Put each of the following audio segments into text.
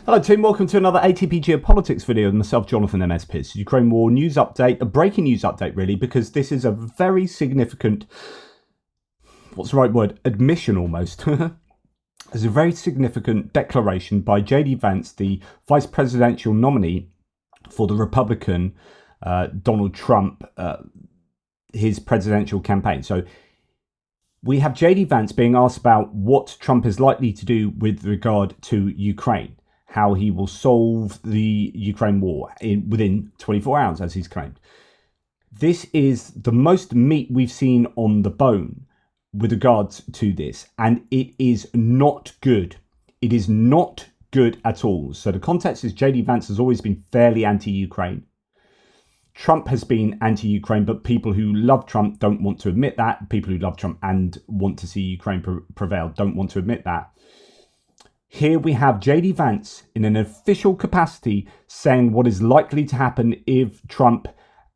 Hello team, welcome to another ATP Geopolitics video with myself, Jonathan MS Piz. Ukraine War news update, a breaking news update really, because this is a very significant, what's the right word, admission almost. There's a very significant declaration by J.D. Vance, the vice presidential nominee for the Republican Donald Trump, his presidential campaign. So we have J.D. Vance being asked about what Trump is likely to do with regard to Ukraine, how he will solve the Ukraine war within 24 hours, as he's claimed. This is the most meat we've seen on the bone with regards to this, and it is not good. It is not good at all. So the context is J.D. Vance has always been fairly anti-Ukraine. Trump has been anti-Ukraine, but people who love Trump don't want to admit that. People who love Trump and want to see Ukraine prevail don't want to admit that. Here we have J.D. Vance in an official capacity saying what is likely to happen if Trump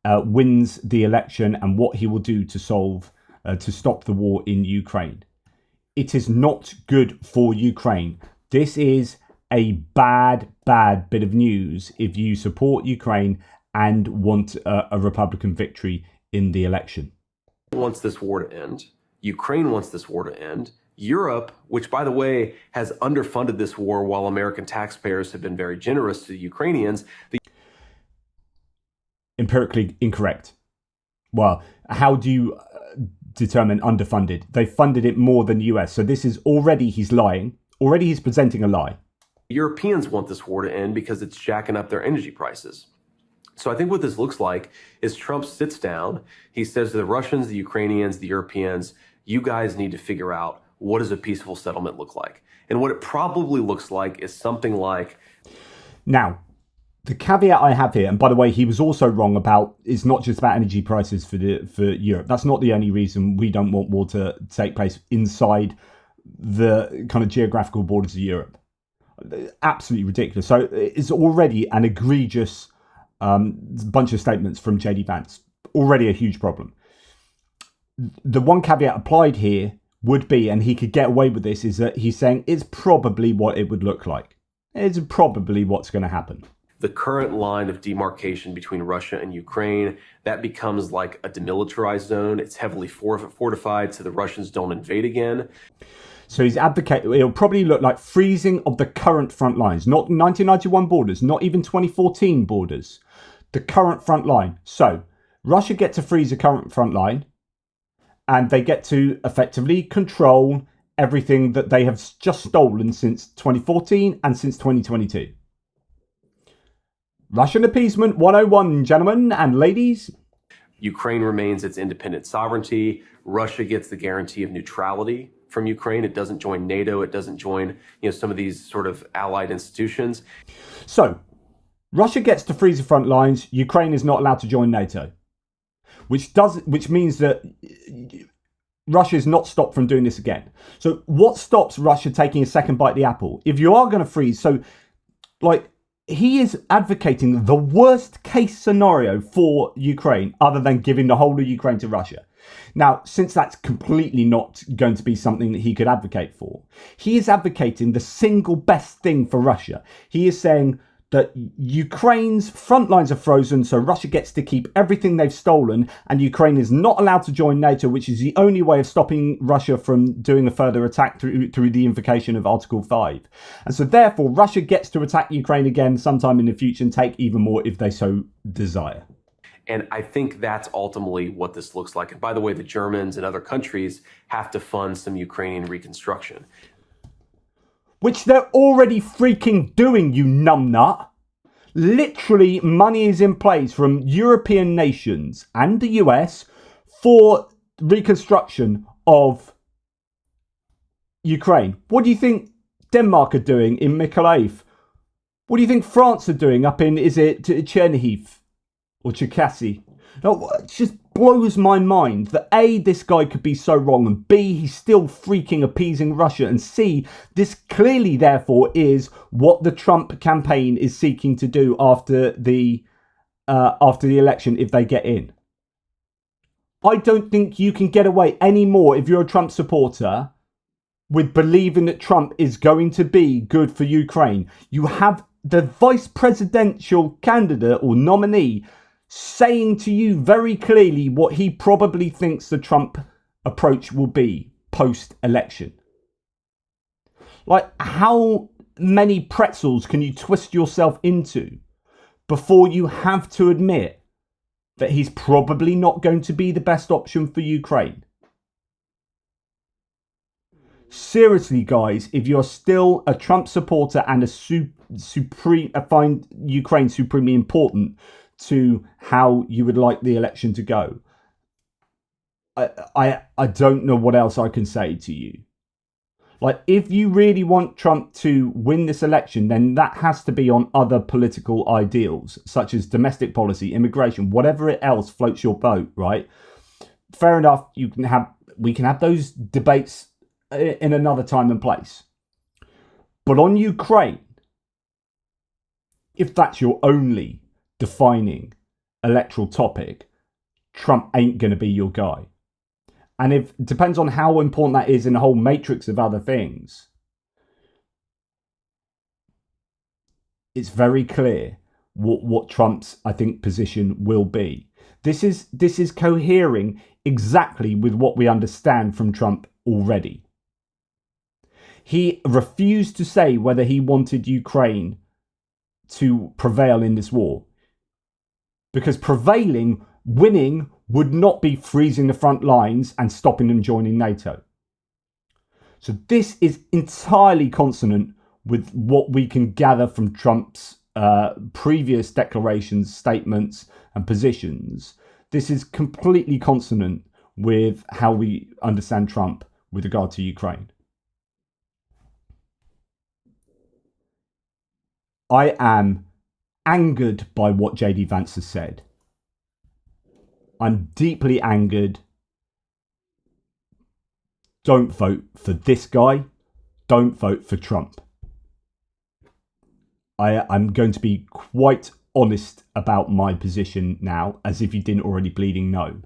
wins the election and what he will do to stop the war in Ukraine. It is not good for Ukraine. This is a bad bit of news if you support Ukraine and want a Republican victory in the election. Wants this war to end. Ukraine wants this war to end. Europe, which, by the way, has underfunded this war while American taxpayers have been very generous to the Ukrainians. Empirically incorrect. Well, how do you determine underfunded? They funded it more than the US. So this is already, he's lying. Already he's presenting a lie. Europeans want this war to end because it's jacking up their energy prices. So I think what this looks like is Trump sits down. He says to the Russians, the Ukrainians, the Europeans, you guys need to figure out what does a peaceful settlement look like? And what it probably looks like is something like... Now, the caveat I have here, and by the way, he was also wrong about, it's not just about energy prices for Europe. That's not the only reason we don't want war to take place inside the kind of geographical borders of Europe. Absolutely ridiculous. So it's already an egregious bunch of statements from J.D. Vance. Already a huge problem. The one caveat applied here would be, and he could get away with this, is that he's saying it's probably what it would look like. It's probably what's going to happen. The current line of demarcation between Russia and Ukraine, that becomes like a demilitarized zone. It's heavily fortified so the Russians don't invade again. So he's advocating, it'll probably look like freezing of the current front lines, not 1991 borders, not even 2014 borders, the current front line. So Russia get to freeze the current front line, and they get to effectively control everything that they have just stolen since 2014 and since 2022. Russian appeasement 101, gentlemen and ladies. Ukraine remains its independent sovereignty. Russia gets the guarantee of neutrality from Ukraine. It doesn't join NATO. It doesn't join, some of these sort of allied institutions. So Russia gets to freeze the front lines. Ukraine is not allowed to join NATO. Which means that Russia is not stopped from doing this again. So what stops Russia taking a second bite of the apple? If you are going to freeze, so he is advocating the worst case scenario for Ukraine other than giving the whole of Ukraine to Russia. Now, since that's completely not going to be something that he could advocate for, he is advocating the single best thing for Russia. He is saying that Ukraine's front lines are frozen, so Russia gets to keep everything they've stolen, and Ukraine is not allowed to join NATO, which is the only way of stopping Russia from doing a further attack through the invocation of Article 5. And so therefore, Russia gets to attack Ukraine again sometime in the future and take even more if they so desire. And I think that's ultimately what this looks like. And by the way, the Germans and other countries have to fund some Ukrainian reconstruction. Which they're already freaking doing, you numbnut. Literally, money is in place from European nations and the US for reconstruction of Ukraine. What do you think Denmark are doing in Mykolaiv? What do you think France are doing up in, is it Chernihiv or Cherkasy? No, it just blows my mind that A, this guy could be so wrong, and B, he's still freaking appeasing Russia, and C, this clearly therefore is what the Trump campaign is seeking to do after the election if they get in. I don't think you can get away anymore if you're a Trump supporter with believing that Trump is going to be good for Ukraine. You have the vice presidential candidate or nominee saying to you very clearly what he probably thinks the Trump approach will be post-election. Like, how many pretzels can you twist yourself into before you have to admit that he's probably not going to be the best option for Ukraine? Seriously, guys, if you're still a Trump supporter and find Ukraine supremely important to how you would like the election to go, I don't know what else I can say to you. Like, if you really want Trump to win this election, then that has to be on other political ideals, such as domestic policy, immigration, whatever else floats your boat, right? Fair enough, we can have those debates in another time and place. But on Ukraine, if that's your only defining electoral topic, Trump ain't going to be your guy. And it depends on how important that is in a whole matrix of other things. It's very clear what Trump's, I think, position will be. This is cohering exactly with what we understand from Trump already. He refused to say whether he wanted Ukraine to prevail in this war, because winning would not be freezing the front lines and stopping them joining NATO. So this is entirely consonant with what we can gather from Trump's previous declarations, statements, and positions. This is completely consonant with how we understand Trump with regard to Ukraine. I am angered by what JD Vance has said. I'm deeply angered. Don't vote for this guy. Don't vote for Trump. I'm going to be quite honest about my position now, as if you didn't already bleeding know.